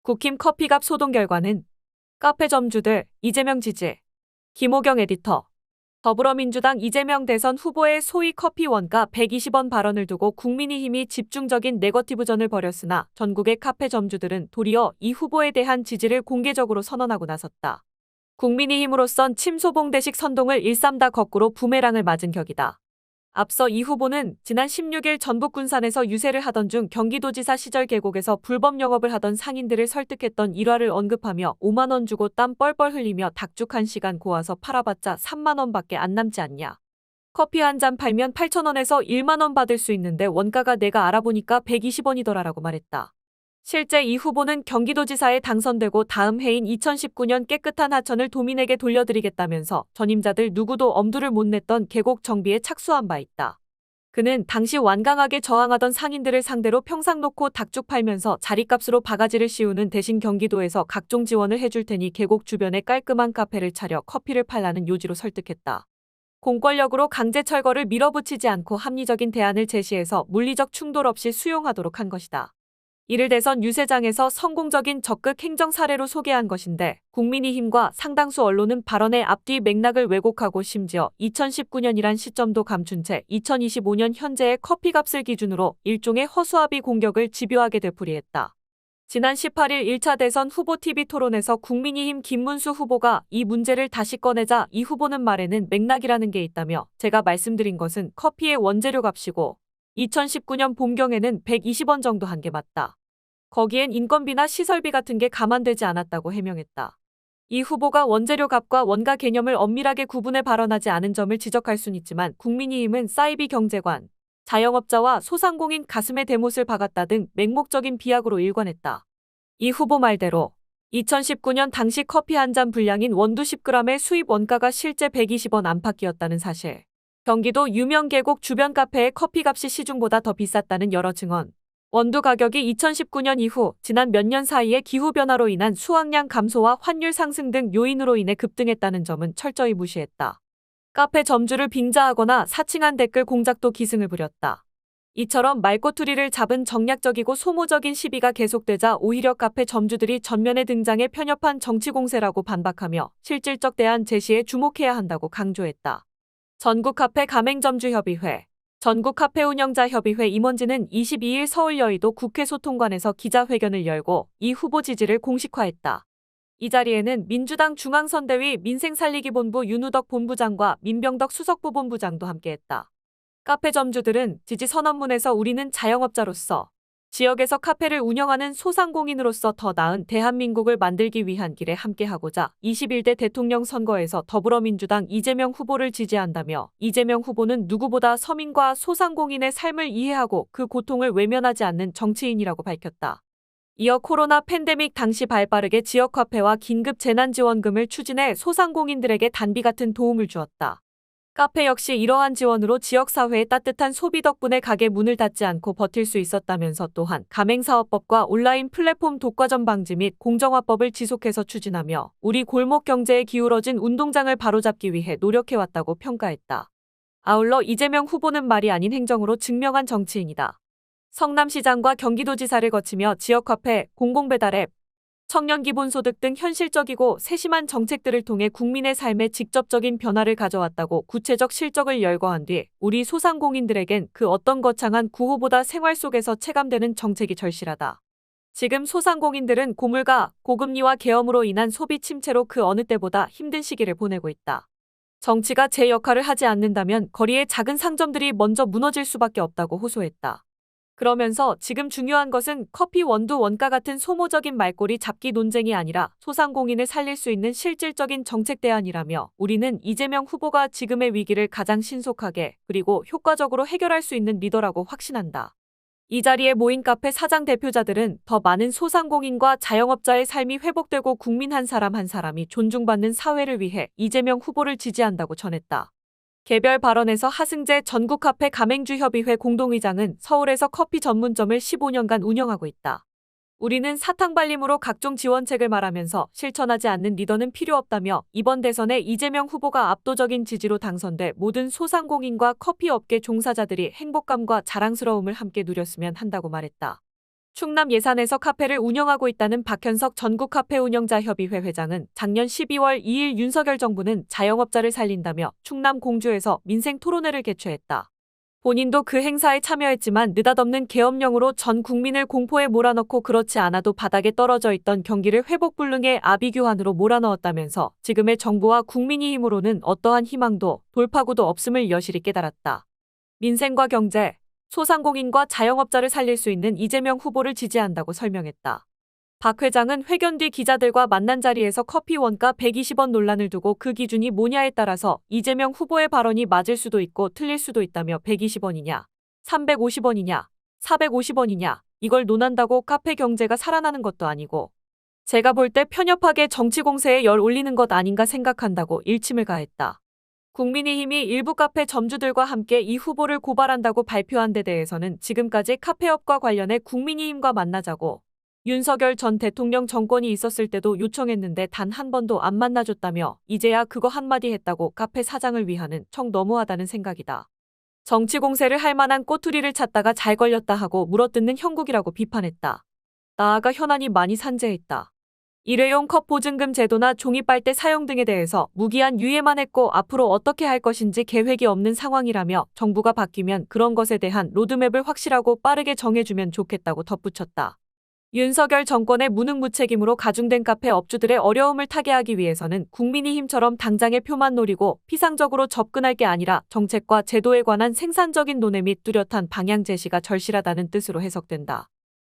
국힘 커피값 소동 결과는 카페 점주들 이재명 지지. 김호경 에디터. 더불어민주당 이재명 대선 후보의 소위 커피 원가 120원 발언을 두고 국민의힘이 집중적인 네거티브전을 벌였으나 전국의 카페 점주들은 도리어 이 후보에 대한 지지를 공개적으로 선언하고 나섰다. 국민의힘으로선 침소봉대식 선동을 일삼다 거꾸로 부메랑을 맞은 격이다. 앞서 이 후보는 지난 16일 전북 군산에서 유세를 하던 중 경기도지사 시절 계곡에서 불법 영업을 하던 상인들을 설득했던 일화를 언급하며 5만 원 주고 땀 뻘뻘 흘리며 닭죽 1시간 고아서 팔아봤자 3만 원밖에 안 남지 않냐. 커피 한 잔 팔면 8천 원에서 1만 원 받을 수 있는데 원가가 내가 알아보니까 120원이더라라고 말했다. 실제 이 후보는 경기도지사에 당선되고 다음 해인 2019년 깨끗한 하천을 도민에게 돌려드리겠다면서 전임자들 누구도 엄두를 못 냈던 계곡 정비에 착수한 바 있다. 그는 당시 완강하게 저항하던 상인들을 상대로 평상 놓고 닭죽 팔면서 자리값으로 바가지를 씌우는 대신 경기도에서 각종 지원을 해줄 테니 계곡 주변에 깔끔한 카페를 차려 커피를 팔라는 요지로 설득했다. 공권력으로 강제 철거를 밀어붙이지 않고 합리적인 대안을 제시해서 물리적 충돌 없이 수용하도록 한 것이다. 이를 대선 유세장에서 성공적인 적극 행정 사례로 소개한 것인데 국민의힘과 상당수 언론은 발언의 앞뒤 맥락을 왜곡하고 심지어 2019년이란 시점도 감춘 채 2025년 현재의 커피값을 기준으로 일종의 허수아비 공격을 집요하게 되풀이했다. 지난 18일 1차 대선 후보 TV 토론에서 국민의힘 김문수 후보가 이 문제를 다시 꺼내자 이 후보는 말에는 맥락이라는 게 있다며 제가 말씀드린 것은 커피의 원재료 값이고 2019년 봄경에는 120원 정도 한 게 맞다. 거기엔 인건비나 시설비 같은 게 감안되지 않았다고 해명했다. 이 후보가 원재료 값과 원가 개념을 엄밀하게 구분해 발언하지 않은 점을 지적할 순 있지만 국민의힘은 사이비 경제관, 자영업자와 소상공인 가슴에 대못을 박았다 등 맹목적인 비약으로 일관했다. 이 후보 말대로 2019년 당시 커피 한 잔 분량인 원두 10g의 수입 원가가 실제 120원 안팎이었다는 사실. 경기도 유명 계곡 주변 카페의 커피값이 시중보다 더 비쌌다는 여러 증언. 원두 가격이 2019년 이후 지난 몇 년 사이에 기후변화로 인한 수확량 감소와 환율 상승 등 요인으로 인해 급등했다는 점은 철저히 무시했다. 카페 점주를 빙자하거나 사칭한 댓글 공작도 기승을 부렸다. 이처럼 말꼬투리를 잡은 정략적이고 소모적인 시비가 계속되자 오히려 카페 점주들이 전면에 등장해 편협한 정치 공세라고 반박하며 실질적 대안 제시에 주목해야 한다고 강조했다. 전국카페가맹점주협의회, 전국카페운영자협의회 임원진은 22일 서울 여의도 국회 소통관에서 기자회견을 열고 이 후보 지지를 공식화했다. 이 자리에는 민주당 중앙선대위 민생살리기본부 윤우덕 본부장과 민병덕 수석부본부장도 함께했다. 카페 점주들은 지지 선언문에서 우리는 자영업자로서 지역에서 카페를 운영하는 소상공인으로서 더 나은 대한민국을 만들기 위한 길에 함께하고자 21대 대통령 선거에서 더불어민주당 이재명 후보를 지지한다며 이재명 후보는 누구보다 서민과 소상공인의 삶을 이해하고 그 고통을 외면하지 않는 정치인이라고 밝혔다. 이어 코로나 팬데믹 당시 발빠르게 지역 카페와 긴급 재난지원금을 추진해 소상공인들에게 단비 같은 도움을 주었다. 카페 역시 이러한 지원으로 지역사회의 따뜻한 소비 덕분에 가게 문을 닫지 않고 버틸 수 있었다면서 또한 가맹사업법과 온라인 플랫폼 독과점 방지 및 공정화법을 지속해서 추진하며 우리 골목 경제에 기울어진 운동장을 바로잡기 위해 노력해왔다고 평가했다. 아울러 이재명 후보는 말이 아닌 행정으로 증명한 정치인이다. 성남시장과 경기도지사를 거치며 지역 카페, 공공배달 앱, 청년 기본소득 등 현실적이고 세심한 정책들을 통해 국민의 삶에 직접적인 변화를 가져왔다고 구체적 실적을 열거한 뒤 우리 소상공인들에겐 그 어떤 거창한 구호보다 생활 속에서 체감되는 정책이 절실하다. 지금 소상공인들은 고물가, 고금리와 계엄으로 인한 소비 침체로 그 어느 때보다 힘든 시기를 보내고 있다. 정치가 제 역할을 하지 않는다면 거리의 작은 상점들이 먼저 무너질 수밖에 없다고 호소했다. 그러면서 지금 중요한 것은 커피 원두 원가 같은 소모적인 말꼬리 잡기 논쟁이 아니라 소상공인을 살릴 수 있는 실질적인 정책 대안이라며 우리는 이재명 후보가 지금의 위기를 가장 신속하게 그리고 효과적으로 해결할 수 있는 리더라고 확신한다. 이 자리에 모인 카페 사장 대표자들은 더 많은 소상공인과 자영업자의 삶이 회복되고 국민 한 사람 한 사람이 존중받는 사회를 위해 이재명 후보를 지지한다고 전했다. 개별 발언에서 하승재 전국카페 가맹주협의회 공동의장은 서울에서 커피 전문점을 15년간 운영하고 있다. 우리는 사탕발림으로 각종 지원책을 말하면서 실천하지 않는 리더는 필요 없다며 이번 대선에 이재명 후보가 압도적인 지지로 당선돼 모든 소상공인과 커피업계 종사자들이 행복감과 자랑스러움을 함께 누렸으면 한다고 말했다. 충남 예산에서 카페를 운영하고 있다는 박현석 전국카페운영자협의회 회장은 작년 12월 2일 윤석열 정부는 자영업자를 살린다며 충남 공주에서 민생 토론회를 개최했다. 본인도 그 행사에 참여했지만 느닷없는 계엄령으로 전 국민을 공포에 몰아넣고 그렇지 않아도 바닥에 떨어져 있던 경기를 회복불능의 아비규환으로 몰아넣었다면서 지금의 정부와 국민이 힘으로는 어떠한 희망도 돌파구도 없음을 여실히 깨달았다. 민생과 경제, 소상공인과 자영업자를 살릴 수 있는 이재명 후보를 지지한다고 설명했다. 박 회장은 회견 뒤 기자들과 만난 자리에서 커피 원가 120원 논란을 두고 그 기준이 뭐냐에 따라서 이재명 후보의 발언이 맞을 수도 있고 틀릴 수도 있다며 120원이냐, 350원이냐, 450원이냐 이걸 논한다고 카페 경제가 살아나는 것도 아니고 제가 볼 때 편협하게 정치 공세에 열 올리는 것 아닌가 생각한다고 일침을 가했다. 국민의힘이 일부 카페 점주들과 함께 이 후보를 고발한다고 발표한 데 대해서는 지금까지 카페업과 관련해 국민의힘과 만나자고 윤석열 전 대통령 정권이 있었을 때도 요청했는데 단 한 번도 안 만나줬다며 이제야 그거 한마디 했다고 카페 사장을 위하는 청 너무하다는 생각이다. 정치 공세를 할 만한 꼬투리를 찾다가 잘 걸렸다 하고 물어뜯는 형국이라고 비판했다. 나아가 현안이 많이 산재했다. 일회용 컵 보증금 제도나 종이 빨대 사용 등에 대해서 무기한 유예만 했고 앞으로 어떻게 할 것인지 계획이 없는 상황이라며 정부가 바뀌면 그런 것에 대한 로드맵을 확실하고 빠르게 정해주면 좋겠다고 덧붙였다. 윤석열 정권의 무능무책임으로 가중된 카페 업주들의 어려움을 타개하기 위해서는 국민의힘처럼 당장의 표만 노리고 피상적으로 접근할 게 아니라 정책과 제도에 관한 생산적인 논의 및 뚜렷한 방향 제시가 절실하다는 뜻으로 해석된다.